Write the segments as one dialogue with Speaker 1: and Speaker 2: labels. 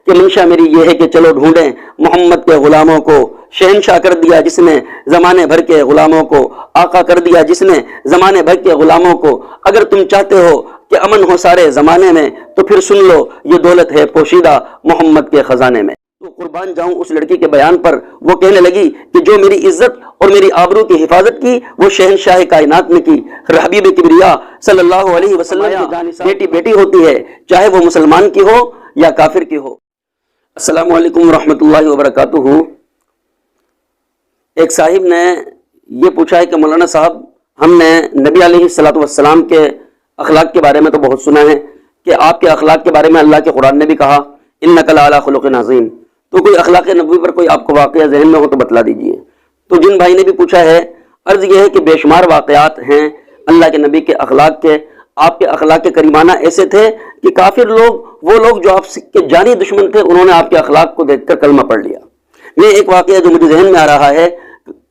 Speaker 1: کہ منشا میری یہ ہے کہ چلو ڈھونڈیں محمد کے غلاموں کو، شہنشاہ کر دیا جس نے زمانے بھر کے غلاموں کو، آقا کر دیا جس نے زمانے بھر کے غلاموں کو۔ اگر تم چاہتے ہو کہ امن ہو سارے زمانے میں تو پھر سن لو یہ دولت ہے پوشیدہ محمد کے خزانے میں۔ تو قربان جاؤں اس لڑکی کے بیان پر، وہ کہنے لگی کہ جو میری عزت اور میری آبرو کی حفاظت کی وہ شہنشاہ کائنات نے کی۔ حبیب کبریا صلی اللہ علیہ وسلم کی جانثار بیٹی بیٹی ہوتی ہے، چاہے وہ مسلمان کی ہو یا کافر کی ہو۔ السلام علیکم ورحمۃ اللہ وبرکاتہ۔ ایک صاحب نے یہ پوچھا ہے کہ مولانا صاحب، ہم نے نبی علیہ الصلوۃ والسلام کے اخلاق کے بارے میں تو بہت سنا ہے کہ آپ کے اخلاق کے بارے میں اللہ کے قرآن نے بھی کہا انک لعلی خلق عظیم، تو کوئی اخلاق نبوی پر کوئی آپ کو واقعہ ذہن میں ہو تو بتلا دیجئے۔ تو جن بھائی نے بھی پوچھا ہے، عرض یہ ہے کہ بے شمار واقعات ہیں اللہ کے نبی کے اخلاق کے۔ آپ کے اخلاق کے کریمانہ ایسے تھے کہ کافر لوگ، وہ لوگ جو آپ کے جانی دشمن تھے، انہوں نے آپ کے اخلاق کو دیکھ کر کلمہ پڑھ لیا۔ یہ ایک واقعہ جو مجھے ذہن میں آ رہا ہے،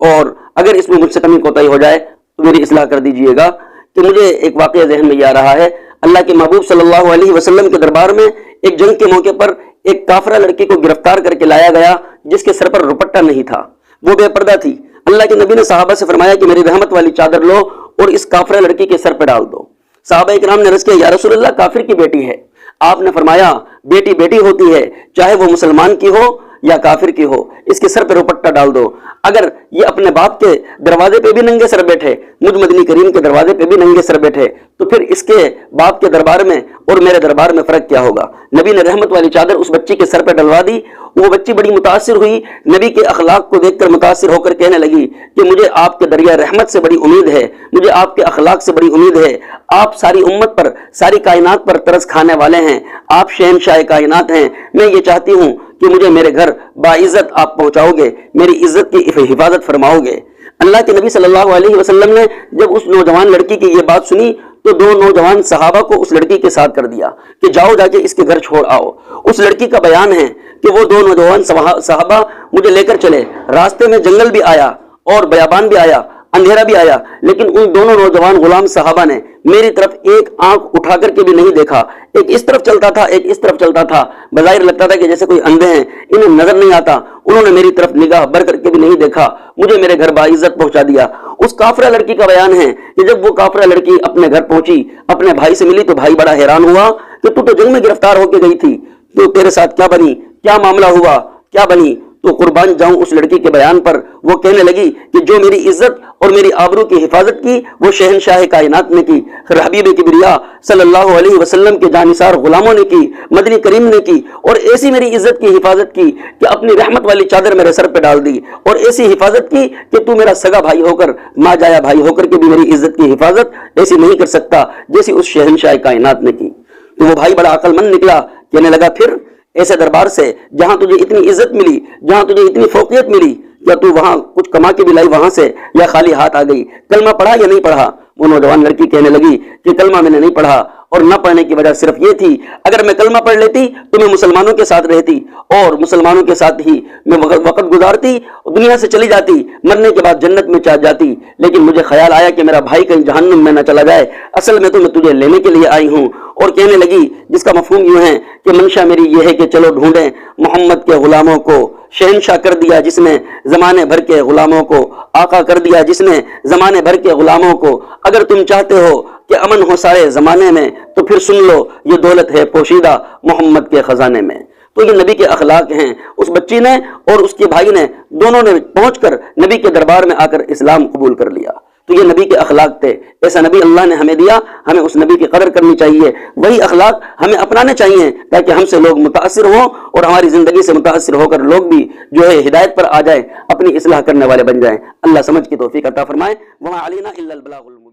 Speaker 1: اور اگر اس میں مجھ سے کمی کوتاہی ہو جائے تو میری اصلاح کر دیجئے گا، کہ مجھے ایک واقعہ ذہن میں یہ آ رہا ہے۔ اللہ کے محبوب صلی اللہ علیہ وسلم کے دربار میں ایک جنگ کے موقع پر ایک کافرہ لڑکی کو گرفتار کر کے لایا گیا جس کے سر پر دوپٹہ نہیں تھا، وہ بے پردہ تھی۔ اللہ کے نبی نے صحابہ سے فرمایا کہ میری رحمت والی چادر لو اور اس کافرہ لڑکی کے سر پہ ڈال دو۔ صحابہ کرام نے عرض کیا یا رسول اللہ کافر کی بیٹی ہے۔ آپ نے فرمایا بیٹی بیٹی ہوتی ہے، چاہے وہ مسلمان کی ہو یا کافر کی ہو، اس کے سر پہ دوپٹہ ڈال دو۔ اگر یہ اپنے باپ کے دروازے پہ بھی ننگے سر بیٹھے، مجھ مدنی کریم کے دروازے پہ بھی ننگے سر بیٹھے، تو پھر اس کے باپ کے دربار میں اور میرے دربار میں فرق کیا ہوگا؟ نبی نے رحمت والی چادر اس بچی کے سر پہ ڈلوا دی۔ وہ بچی بڑی متاثر ہوئی، نبی کے اخلاق کو دیکھ کر متاثر ہو کر کہنے لگی کہ مجھے آپ کے دریا رحمت سے بڑی امید ہے، مجھے آپ کے اخلاق سے بڑی امید ہے۔ آپ ساری امت پر، ساری کائنات پر ترس کھانے والے ہیں، آپ شہنشاہ کائنات ہیں۔ میں یہ چاہتی ہوں کہ مجھے میرے گھر باعزت آپ پہنچاؤ گے، میری عزت کی حفاظت فرماؤ گے۔ اللہ کے نبی صلی اللہ علیہ وسلم نے جب اس نوجوان لڑکی کی یہ بات سنی تو دو نوجوان صحابہ کو اس لڑکی کے ساتھ کر دیا کہ جاؤ جا کے اس کے گھر چھوڑ آؤ۔ اس لڑکی کا بیان ہے کہ وہ دو نوجوان صحابہ مجھے لے کر چلے، راستے میں جنگل بھی آیا اور بیابان بھی آیا، اندھیرا بھی آیا، لیکن ان دونوں نوجوان غلام صحابہ نے میری طرف ایک آنکھ اٹھا کر کے بھی نہیں دیکھا۔ ایک اس طرف چلتا تھا، ایک اس طرف چلتا تھا، بظاہر لگتا تھا کہ جیسے کوئی اندھے ہیں، انہیں نظر نہیں آتا۔ انہوں نے میری طرف نگاہ بھر کر کے بھی نہیں دیکھا، مجھے میرے گھر باعزت پہنچا دیا۔ اس کافرہ لڑکی کا بیان ہے کہ جب وہ کافرہ لڑکی اپنے گھر پہنچی، اپنے بھائی سے ملی تو بھائی بڑا حیران ہوا کہ تو جنگ میں گرفتار ہو کے گئی تھی، تو تیرے ساتھ کیا بنی، کیا معاملہ ہوا، کیا بنی؟ تو قربان جاؤں اس لڑکی کے بیان پر، وہ کہنے لگی کہ جو میری عزت اور میری آبرو کی حفاظت کی وہ شہنشاہ کائنات نے کی، حبیب کبریا صلی اللہ علیہ وسلم کے جانثار غلاموں نے کی، مدنی کریم نے کی، اور ایسی میری عزت کی حفاظت کی کہ اپنی رحمت والی چادر میرے سر پہ ڈال دی، اور ایسی حفاظت کی کہ تو میرا سگا بھائی ہو کر، ماں جایا بھائی ہو کر کے بھی میری عزت کی حفاظت ایسی نہیں کر سکتا جیسی اس شہنشاہ کائنات نے کی۔ تو وہ بھائی بڑا عقل مند نکلا، کہنے لگا پھر ایسے دربار سے جہاں تجھے اتنی عزت ملی، جہاں تجھے اتنی فوقیت ملی، کیا تو وہاں کچھ کما کے بھی لائی وہاں سے، یا خالی ہاتھ آ گئی؟ کلمہ پڑھا یا نہیں پڑھا؟ وہ نوجوان لڑکی کہنے لگی کہ کلمہ میں نے نہیں پڑھا، اور نہ پڑھنے کی وجہ صرف یہ تھی اگر میں کلمہ پڑھ لیتی تو میں مسلمانوں کے ساتھ رہتی اور مسلمانوں کے ساتھ ہی میں وقت گزارتی، دنیا سے چلی جاتی، مرنے کے بعد جنت میں چاہ جاتی، لیکن مجھے خیال آیا کہ میرا بھائی کہیں جہنم میں نہ چلا جائے، اصل میں تو میں تجھے لینے کے لیے آئی ہوں۔ اور کہنے لگی جس کا مفہوم یوں ہے کہ منشا میری یہ ہے کہ چلو ڈھونڈیں محمد کے غلاموں کو، شہنشاہ کر دیا جس نے زمانے بھر کے غلاموں کو، آقا کر دیا جس نے زمانے بھر کے غلاموں کو۔ اگر تم چاہتے ہو کہ امن ہو سارے زمانے میں تو پھر سن لو یہ دولت ہے پوشیدہ محمد کے خزانے میں۔ تو یہ نبی کے اخلاق ہیں۔ اس بچی نے اور اس کے بھائی نے دونوں نے پہنچ کر نبی کے دربار میں آ کر اسلام قبول کر لیا۔ تو یہ نبی کے اخلاق تھے، ایسا نبی اللہ نے ہمیں دیا، ہمیں اس نبی کی قدر کرنی چاہیے، وہی اخلاق ہمیں اپنانے چاہیے تاکہ ہم سے لوگ متاثر ہوں اور ہماری زندگی سے متاثر ہو کر لوگ بھی جو ہے ہدایت پر آ جائیں، اپنی اصلاح کرنے والے بن جائیں۔ اللہ سمجھ کی توفیق عطا فرمائے۔ وما علینا الا البلاغ المبین۔